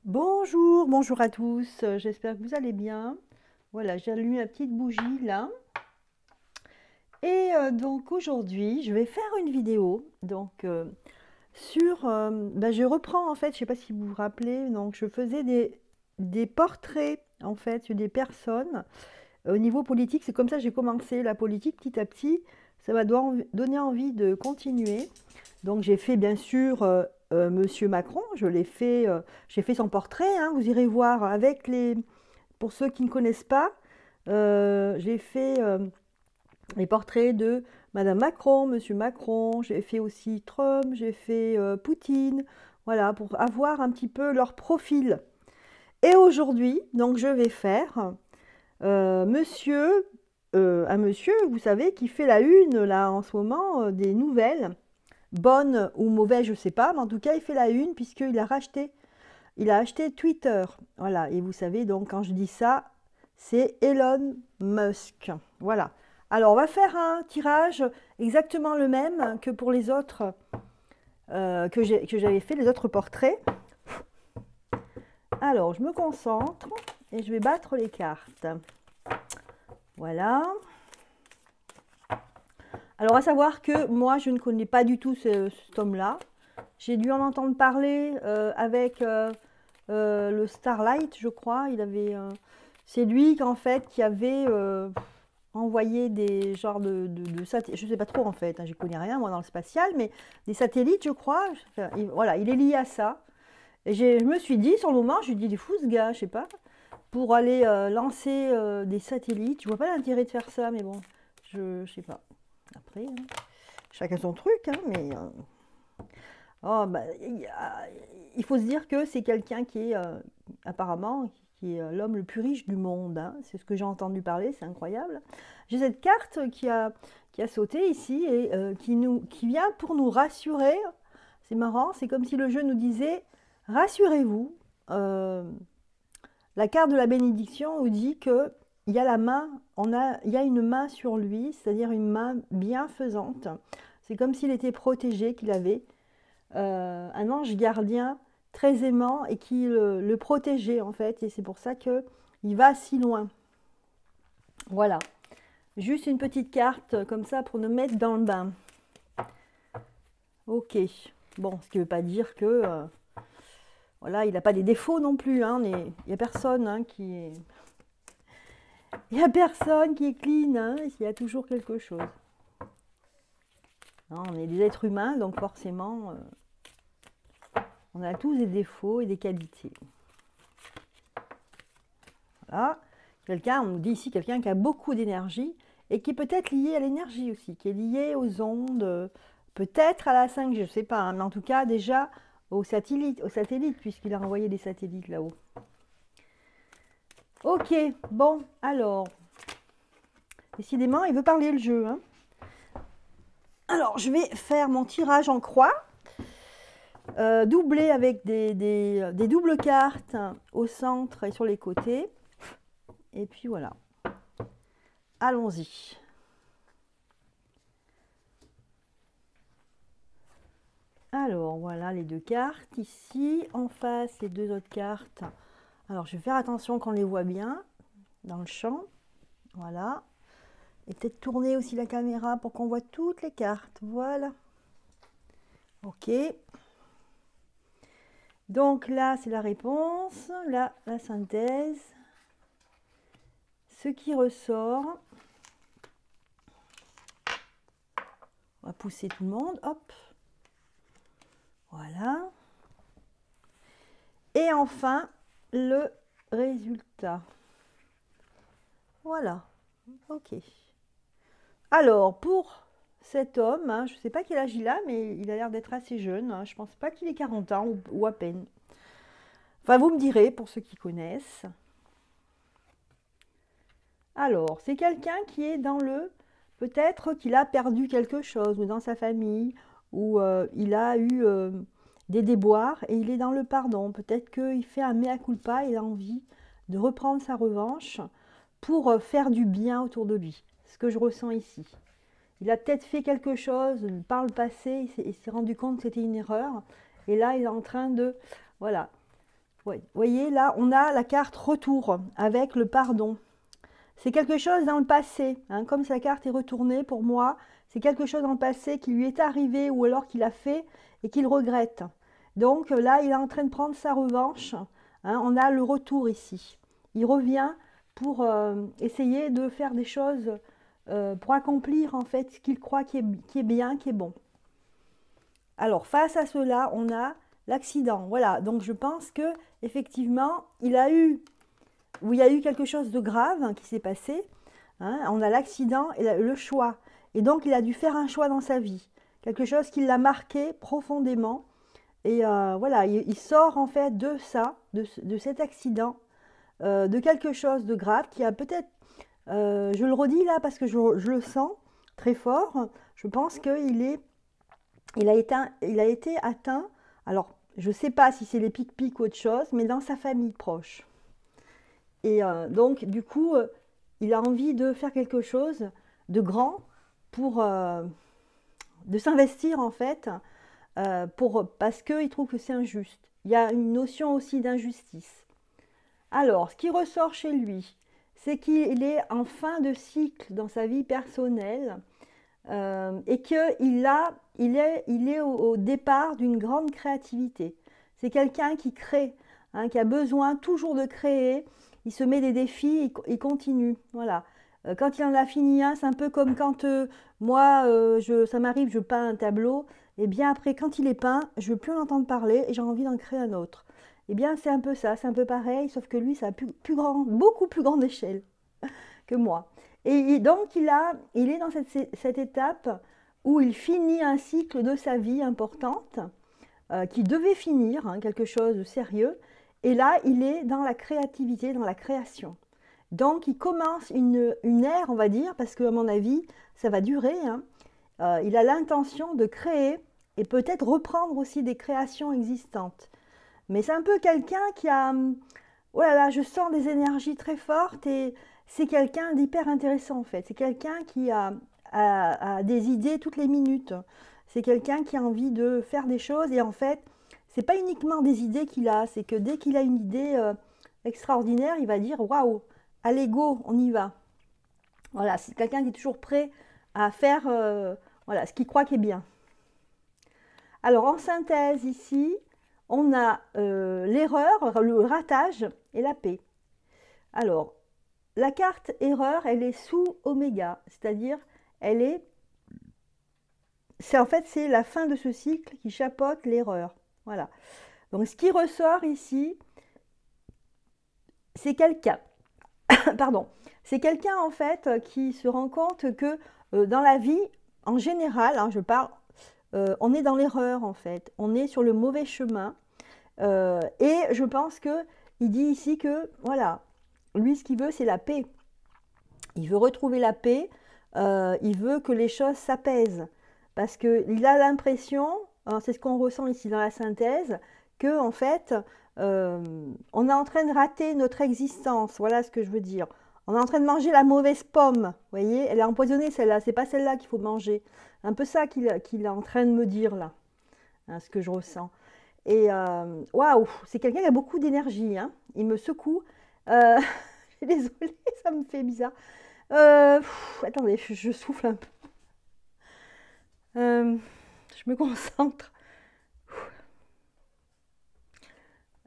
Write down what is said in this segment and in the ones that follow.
Bonjour, bonjour à tous, j'espère que vous allez bien. Voilà, j'ai allumé ma petite bougie là. Et donc aujourd'hui, je vais faire une vidéo sur... je reprends en fait, je ne sais pas si vous vous rappelez, donc je faisais des portraits en fait sur des personnes au niveau politique. C'est comme ça que j'ai commencé la politique petit à petit. Ça m'a donné envie de continuer. Donc j'ai fait bien sûr Monsieur Macron, j'ai fait son portrait, hein, vous irez voir avec les... Pour ceux qui ne connaissent pas, j'ai fait les portraits de Madame Macron, Monsieur Macron, j'ai fait aussi Trump, j'ai fait Poutine, voilà, pour avoir un petit peu leur profil. Et aujourd'hui, donc je vais faire monsieur, un monsieur, vous savez, qui fait la une là en ce moment des nouvelles, bonnes ou mauvaises, je ne sais pas, mais en tout cas il fait la une puisqu'il a il a acheté Twitter. Voilà, et vous savez donc quand je dis ça, c'est Elon Musk. Voilà. Alors on va faire un tirage exactement le même que pour les autres que j'avais fait, les autres portraits. Alors je me concentre et je vais battre les cartes. Voilà. Alors à savoir que moi je ne connais pas du tout cet homme-là. J'ai dû en entendre parler avec le Starlight, je crois. C'est lui qu'en fait qui avait envoyé des genres de satellites. Je ne sais pas trop en fait, hein, je connais rien moi dans le spatial, mais des satellites, je crois. Enfin, voilà, il est lié à ça. Et je me suis dit, sur le moment, je lui dis, il est fou ce gars, je sais pas, pour aller lancer des satellites. Je vois pas l'intérêt de faire ça, mais bon, je sais pas. Après, hein, chacun son truc, hein, mais oh, bah, il faut se dire que c'est quelqu'un qui est apparemment qui est l'homme le plus riche du monde, hein. C'est ce que j'ai entendu parler, c'est incroyable. J'ai cette carte qui a sauté ici et qui vient pour nous rassurer. C'est marrant, c'est comme si le jeu nous disait rassurez-vous. La carte de la bénédiction nous dit que il y a la main, il y a une main sur lui, c'est-à-dire une main bienfaisante. C'est comme s'il était protégé, qu'il avait un ange gardien très aimant et qui le protégeait en fait. Et c'est pour ça qu'il va si loin. Voilà. Juste une petite carte comme ça pour nous mettre dans le bain. Ok. Bon, ce qui ne veut pas dire que voilà, il n'a pas des défauts non plus. Hein. Il n'y a personne qui est. Il n'y a personne qui est clean. Hein. Il y a toujours quelque chose. Non, on est des êtres humains, donc forcément, on a tous des défauts et des qualités. Voilà. On nous dit ici quelqu'un qui a beaucoup d'énergie et qui est peut-être lié à l'énergie aussi, qui est lié aux ondes, peut-être à la 5G, je ne sais pas, hein, mais en tout cas déjà aux satellites puisqu'il a envoyé des satellites là-haut. Ok, bon, alors, décidément, il veut parler le jeu. Hein. Alors, je vais faire mon tirage en croix, doublé avec des doubles cartes au centre et sur les côtés. Et puis voilà. Allons-y. Alors voilà les deux cartes ici. En face, les deux autres cartes. Alors je vais faire attention qu'on les voit bien dans le champ. Voilà. Et peut-être tourner aussi la caméra pour qu'on voit toutes les cartes. Voilà. Ok. Donc là, c'est la réponse. Là, la synthèse. Ce qui ressort. On va pousser tout le monde. Hop. Voilà. Et enfin, le résultat. Voilà. Ok. Alors, pour cet homme, hein, je ne sais pas quel âge il a, mais il a l'air d'être assez jeune. Hein, je ne pense pas qu'il ait 40 ans ou à peine. Enfin, vous me direz, pour ceux qui connaissent. Alors, c'est quelqu'un qui est dans le... Peut-être qu'il a perdu quelque chose, ou dans sa famille, ou il a eu des déboires, et il est dans le pardon. Peut-être qu'il fait un mea culpa, il a envie de reprendre sa revanche pour faire du bien autour de lui. Ce que je ressens ici. Il a peut-être fait quelque chose par le passé, il s'est rendu compte que c'était une erreur. Et là, il est en train de... Voilà. Vous voyez, là, on a la carte retour avec le pardon. C'est quelque chose dans le passé, hein, comme sa carte est retournée pour moi, c'est quelque chose dans le passé qui lui est arrivé ou alors qu'il a fait et qu'il regrette. Donc là, il est en train de prendre sa revanche. Hein, on a le retour ici. Il revient pour essayer de faire des choses, pour accomplir en fait ce qu'il croit qui est bien, qui est bon. Alors face à cela, on a l'accident. Voilà, donc je pense que effectivement, il y a eu quelque chose de grave qui s'est passé. Hein, on a l'accident et le choix. Et donc, il a dû faire un choix dans sa vie. Quelque chose qui l'a marqué profondément. Et voilà, il sort en fait de ça, de cet accident, de quelque chose de grave qui a peut-être, je le redis là parce que je le sens très fort, je pense qu'il a été atteint, alors je ne sais pas si c'est les pic-pic ou autre chose, mais dans sa famille proche. Et donc, du coup, il a envie de faire quelque chose de grand pour de s'investir en fait, parce qu'il trouve que c'est injuste. Il y a une notion aussi d'injustice. Alors, ce qui ressort chez lui, c'est qu'il est en fin de cycle dans sa vie personnelle et qu'il est au départ d'une grande créativité. C'est quelqu'un qui crée, hein, qui a besoin toujours de créer. Il se met des défis, il continue. Voilà. Quand il en a fini un, c'est un peu comme quand moi, ça m'arrive, je peins un tableau. Et bien après, quand il est peint, je ne veux plus en entendre parler et j'ai envie d'en créer un autre. Et bien c'est un peu ça, c'est un peu pareil, sauf que lui, ça a beaucoup plus grande échelle que moi. Et donc il est dans cette étape où il finit un cycle de sa vie importante, qui devait finir, hein, quelque chose de sérieux. Et là, il est dans la créativité, dans la création. Donc, il commence une ère, on va dire, parce qu'à mon avis, ça va durer. Hein. Il a l'intention de créer et peut-être reprendre aussi des créations existantes. Mais c'est un peu quelqu'un qui a... Oh là là, je sens des énergies très fortes et c'est quelqu'un d'hyper intéressant en fait. C'est quelqu'un qui a des idées toutes les minutes. C'est quelqu'un qui a envie de faire des choses et en fait, c'est pas uniquement des idées qu'il a, c'est que dès qu'il a une idée extraordinaire, il va dire waouh, allez go, on y va. Voilà, c'est quelqu'un qui est toujours prêt à faire voilà, ce qu'il croit qui est bien. Alors en synthèse ici, on a l'erreur, le ratage et la paix. Alors, la carte erreur, elle est sous oméga, c'est-à-dire en fait, c'est la fin de ce cycle qui chapeaute l'erreur. Voilà. Donc, ce qui ressort ici, c'est quelqu'un, pardon, c'est quelqu'un en fait qui se rend compte que dans la vie, en général, hein, je parle, on est dans l'erreur en fait, on est sur le mauvais chemin. Et je pense que il dit ici que voilà, lui ce qu'il veut c'est la paix. Il veut retrouver la paix, il veut que les choses s'apaisent parce qu'il a l'impression, hein, c'est ce qu'on ressent ici dans la synthèse, que en fait on est en train de rater notre existence. Voilà ce que je veux dire. On est en train de manger la mauvaise pomme. Vous voyez, elle est empoisonnée celle-là. C'est pas celle-là qu'il faut manger. Un peu ça qu'il est en train de me dire là, hein, ce que je ressens. Et waouh, c'est quelqu'un qui a beaucoup d'énergie. Hein. Il me secoue. Désolée, ça me fait bizarre. Attendez, je souffle un peu. Je me concentre.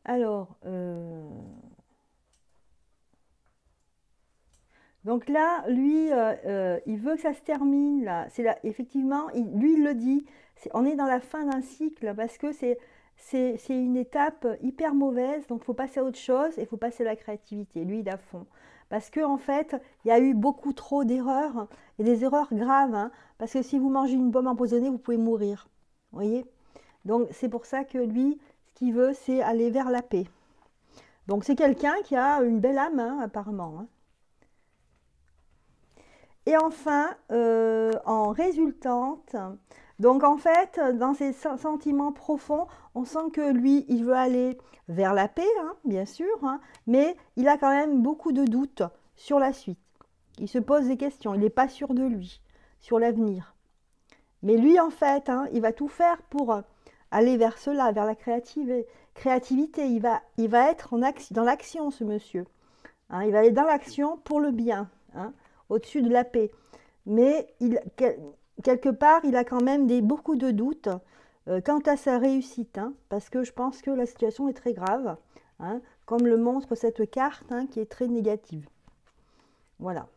Alors, donc là, lui, il veut que ça se termine. Là, effectivement, lui, il le dit. On est dans la fin d'un cycle parce que c'est une étape hyper mauvaise, donc il faut passer à autre chose et il faut passer à la créativité. Lui, il est à fond. Parce qu'en fait, il y a eu beaucoup trop d'erreurs, et des erreurs graves, hein, parce que si vous mangez une pomme empoisonnée, vous pouvez mourir. Vous voyez? Donc c'est pour ça que lui, ce qu'il veut, c'est aller vers la paix. Donc c'est quelqu'un qui a une belle âme, hein, apparemment. Hein. Et enfin, en résultante, donc en fait, dans ses sentiments profonds, on sent que lui, il veut aller vers la paix, hein, bien sûr, hein, mais il a quand même beaucoup de doutes sur la suite. Il se pose des questions, il n'est pas sûr de lui, sur l'avenir. Mais lui, en fait, hein, il va tout faire pour aller vers cela, vers la créativité. Il va être dans l'action, ce monsieur. Hein, il va aller dans l'action pour le bien, hein, au-dessus de la paix. Mais quelque part, il a quand même beaucoup de doutes quant à sa réussite, hein, parce que je pense que la situation est très grave, hein, comme le montre cette carte, hein, qui est très négative. Voilà.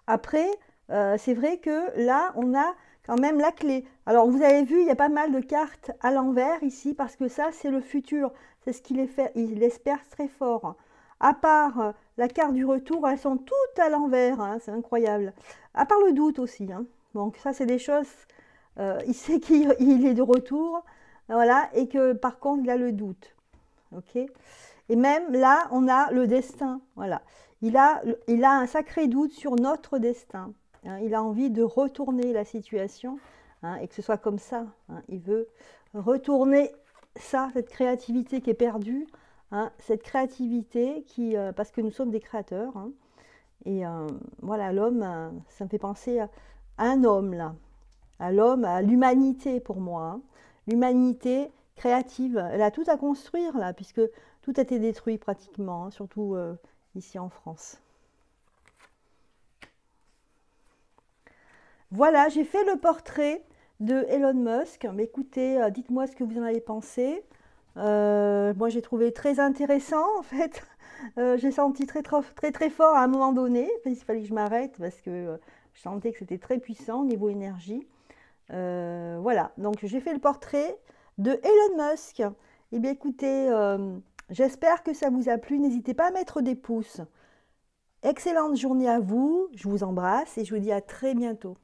Après, c'est vrai que là, on a quand même la clé. Alors, vous avez vu, il y a pas mal de cartes à l'envers ici, parce que ça, c'est le futur. C'est ce qu'il espère très fort. À part la carte du retour, elles sont toutes à l'envers, hein, c'est incroyable. À part le doute aussi. Hein. Donc, ça, c'est des choses... il sait qu'il est de retour, voilà, et que par contre, il a le doute. Ok. Et même là, on a le destin, voilà. Il a un sacré doute sur notre destin. Hein. Il a envie de retourner la situation, hein, et que ce soit comme ça. Hein. Il veut retourner ça, cette créativité qui est perdue, hein, cette créativité qui, parce que nous sommes des créateurs. Hein. Et voilà, l'homme, ça me fait penser à un homme là, à l'homme, à l'humanité pour moi. Hein. L'humanité créative, elle a tout à construire là, puisque tout a été détruit pratiquement, hein, surtout ici en France. Voilà, j'ai fait le portrait de Elon Musk. Mais écoutez, dites-moi ce que vous en avez pensé. Moi, j'ai trouvé très intéressant, en fait. J'ai senti très fort à un moment donné. Il fallait que je m'arrête parce que je sentais que c'était très puissant au niveau énergie. Voilà, donc j'ai fait le portrait de Elon Musk. Eh bien, écoutez, j'espère que ça vous a plu. N'hésitez pas à mettre des pouces. Excellente journée à vous. Je vous embrasse et je vous dis à très bientôt.